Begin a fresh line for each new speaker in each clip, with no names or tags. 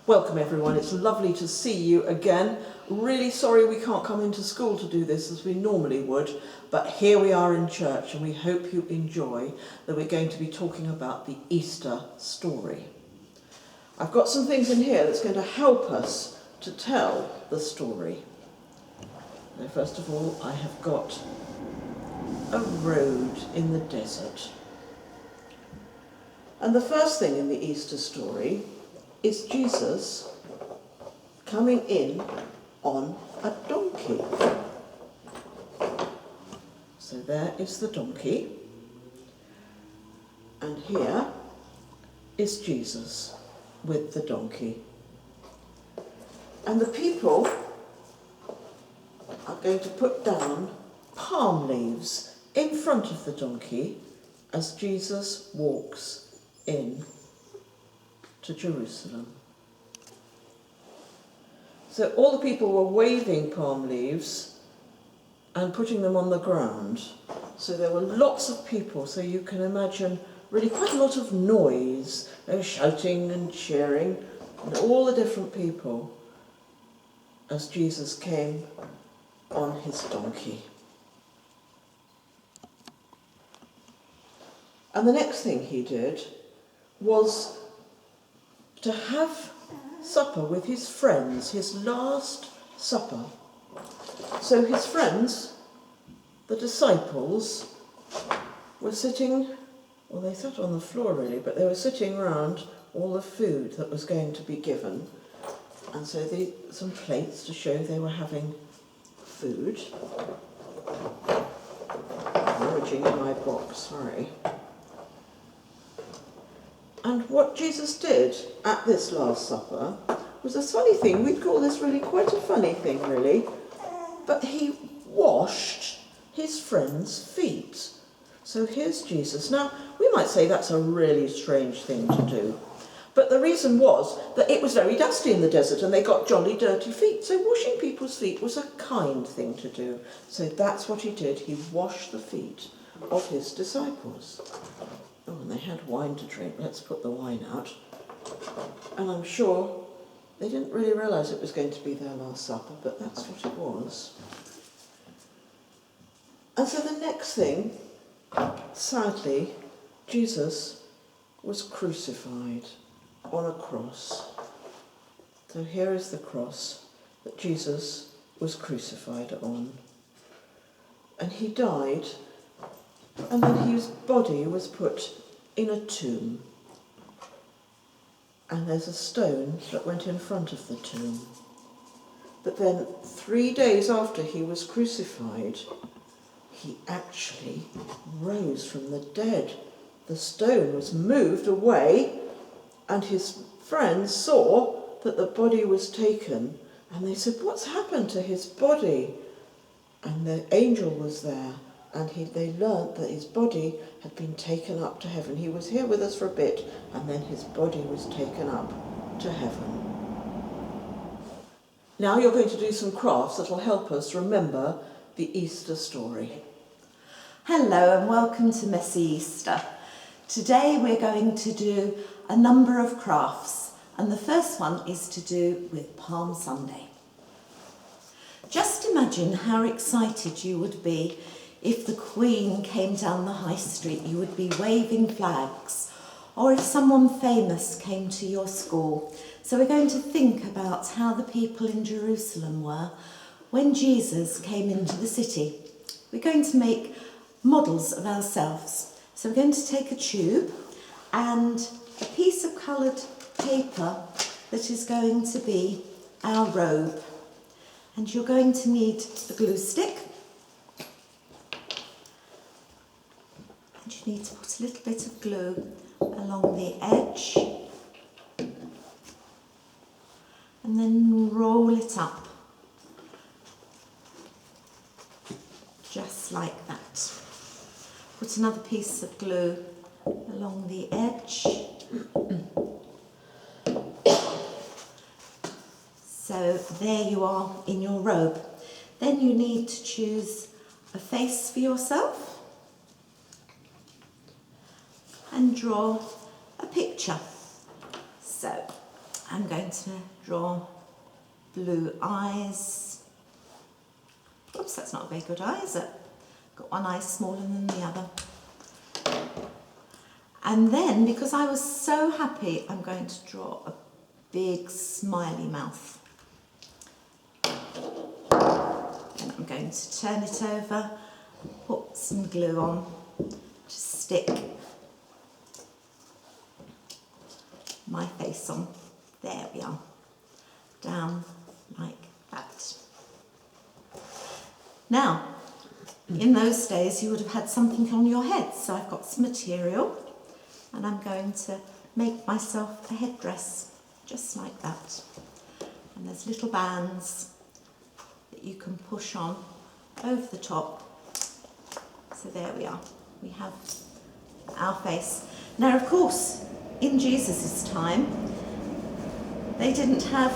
Welcome everyone, it's lovely to see you again. Really sorry we can't come into school to do this as we normally would, but here we are in church and we hope you enjoy that we're going to be talking about the Easter story. I've got some things in here that's going to help us to tell the story. Now, first of all, I have got a road in the desert. And the first thing in the Easter story is Jesus coming in on a donkey. So there is the donkey, and here is Jesus with the donkey. And the people are going to put down palm leaves in front of the donkey as Jesus walks in to Jerusalem. So all the people were waving palm leaves and putting them on the ground. So there were lots of people, so you can imagine really quite a lot of noise. They were shouting and cheering, and all the different people as Jesus came on his donkey. And the next thing he did was to have supper with his friends, his last supper. So his friends, the disciples, were sitting, well, they sat on the floor really, but they were sitting around all the food that was going to be given. And so some plates to show they were having food. Rummaging in my box, sorry. And what Jesus did at this Last Supper was a funny thing. We'd call this really quite a funny thing, really. But he washed his friends' feet. So here's Jesus. Now, we might say that's a really strange thing to do. But the reason was that it was very dusty in the desert and they got jolly dirty feet. So washing people's feet was a kind thing to do. So that's what he did. He washed the feet of his disciples. Oh, and they had wine to drink. Let's put the wine out. And I'm sure they didn't really realise it was going to be their last supper, but that's what it was. And so the next thing, sadly, Jesus was crucified on a cross. So here is the cross that Jesus was crucified on. And he died, and then his body was put in a tomb. And there's a stone that went in front of the tomb. But then 3 days after he was crucified, he actually rose from the dead. The stone was moved away, and his friends saw that the body was taken, and they said, "What's happened to his body?" And the angel was there, and they learnt that his body had been taken up to heaven. He was here with us for a bit, and then his body was taken up to heaven. Now you're going to do some crafts that will help us remember the Easter story.
Hello and welcome to Messy Easter. Today we're going to do a number of crafts, and the first one is to do with Palm Sunday. Just imagine how excited you would be if the Queen came down the high street. You would be waving flags, or if someone famous came to your school. So we're going to think about how the people in Jerusalem were when Jesus came into the city. We're going to make models of ourselves. So we're going to take a tube and a piece of coloured paper that is going to be our robe. And you're going to need a glue stick. And you need to put a little bit of glue along the edge. And then roll it up. Just like that. Put another piece of glue along the edge. So there you are in your robe. Then you need to choose a face for yourself and draw a picture. So I'm going to draw blue eyes. Oops, that's not a very good eye, is it? Got one eye smaller than the other. And then, because I was so happy, I'm going to draw a big smiley mouth. And I'm going to turn it over, put some glue on to stick my face on. There we are. Down like that. Now, in those days you would have had something on your head, so I've got some material and I'm going to make myself a headdress just like that. And there's little bands that you can push on over the top. So there we are, we have our face. Now of course, in Jesus' time, they didn't have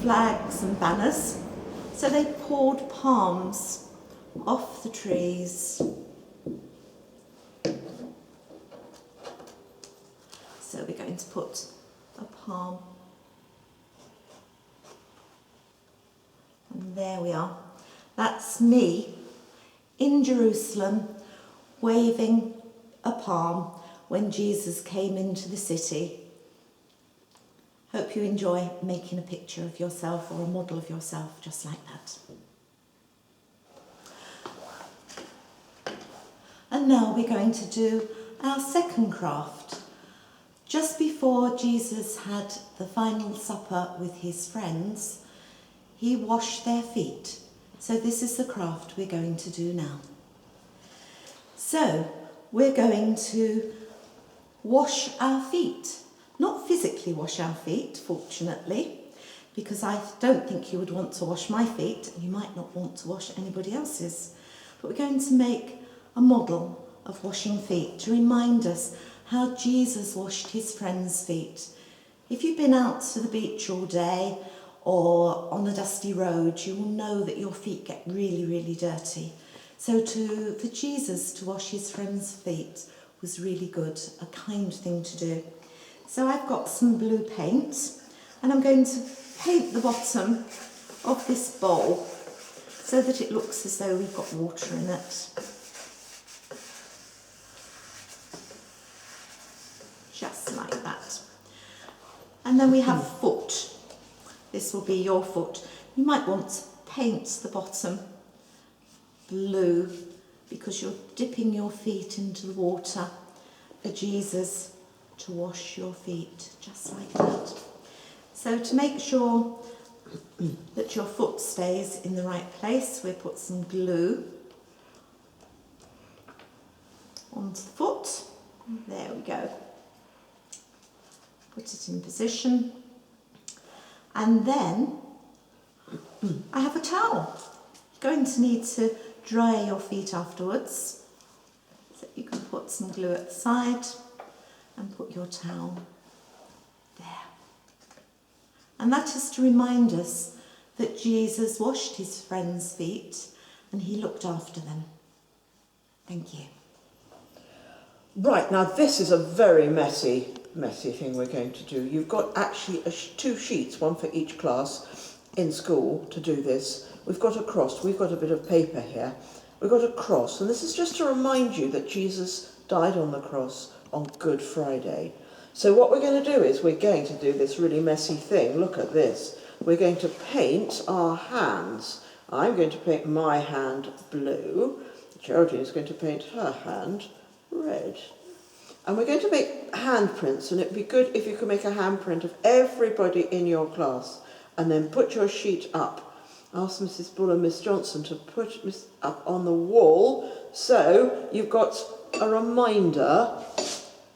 flags and banners, so they poured palms off the trees. So we're going to put a palm. And there we are. That's me in Jerusalem waving a palm when Jesus came into the city. Hope you enjoy making a picture of yourself or a model of yourself just like that. And now we're going to do our second craft. Just before Jesus had the final supper with his friends, he washed their feet. So this is the craft we're going to do now. So we're going to wash our feet. Not physically wash our feet, fortunately, because I don't think you would want to wash my feet, and you might not want to wash anybody else's. But we're going to make a model of washing feet to remind us how Jesus washed his friends' feet. If you've been out to the beach all day or on a dusty road, you will know that your feet get really, really dirty. So for Jesus to wash his friends' feet was really good, a kind thing to do. So I've got some blue paint and I'm going to paint the bottom of this bowl so that it looks as though we've got water in it. Just like that. And then we have foot. This will be your foot. You might want to paint the bottom blue because you're dipping your feet into the water for Jesus to wash your feet, just like that. So to make sure that your foot stays in the right place, we'll put some glue onto the foot. There we go. Put it in position. And then I have a towel. You're going to need to dry your feet afterwards. So you can put some glue at the side and put your towel there. And that is to remind us that Jesus washed his friends' feet and he looked after them. Thank you.
Right, now this is a very messy thing we're going to do. You've got actually two sheets, one for each class in school to do this. We've got a cross, we've got a bit of paper here. We've got a cross, and this is just to remind you that Jesus died on the cross on Good Friday. So what we're going to do is we're going to do this really messy thing. Look at this. We're going to paint our hands. I'm going to paint my hand blue. Geraldine is going to paint her hand red. And we're going to make handprints, and it'd be good if you could make a handprint of everybody in your class and then put your sheet up. Ask Mrs. Bull and Miss Johnson to put this up on the wall so you've got a reminder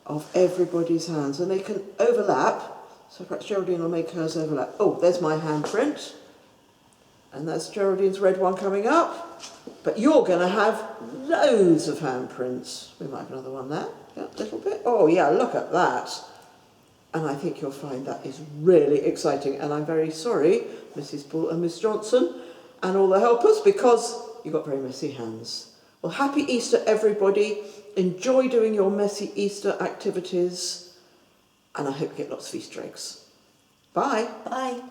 of everybody's hands, and they can overlap. So perhaps Geraldine will make hers overlap. Oh, there's my handprint. And that's Geraldine's red one coming up. But you're going to have loads of handprints. We might have another one there. Yeah, a little bit. Oh yeah, look at that. And I think you'll find that is really exciting. And I'm very sorry, Mrs. Bull and Miss Johnson, and all the helpers, because you've got very messy hands. Well, happy Easter, everybody. Enjoy doing your messy Easter activities. And I hope you get lots of Easter eggs. Bye.
Bye.